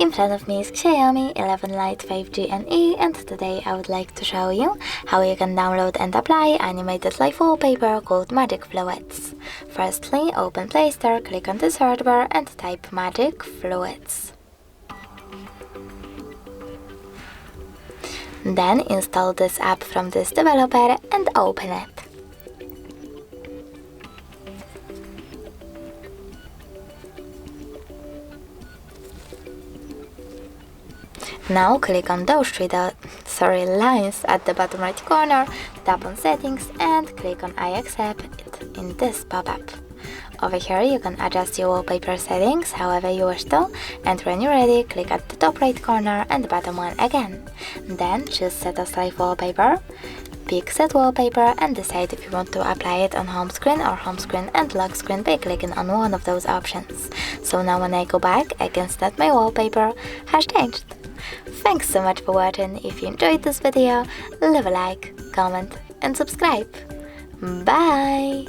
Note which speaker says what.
Speaker 1: In front of me is XIAOMI 11 Lite 5G NE, and today I would like to show you how you can download and apply animated live wallpaper called Magic Fluids. Firstly, open Play Store, click on the search bar and type Magic Fluids. Then install this app from this developer and open it. Now click on those three lines at the bottom right corner, tap on Settings and click on I accept it in this pop-up. Over here you can adjust your wallpaper settings however you wish to, and when you're ready, click at the top right corner and the bottom one again. Then choose Set as Live Wallpaper, pick Set Wallpaper and decide if you want to apply it on home screen or home screen and lock screen by clicking on one of those options. So now when I go back, I can see that my wallpaper has changed. Thanks so much for watching. If you enjoyed this video, leave a like, comment and subscribe. Bye!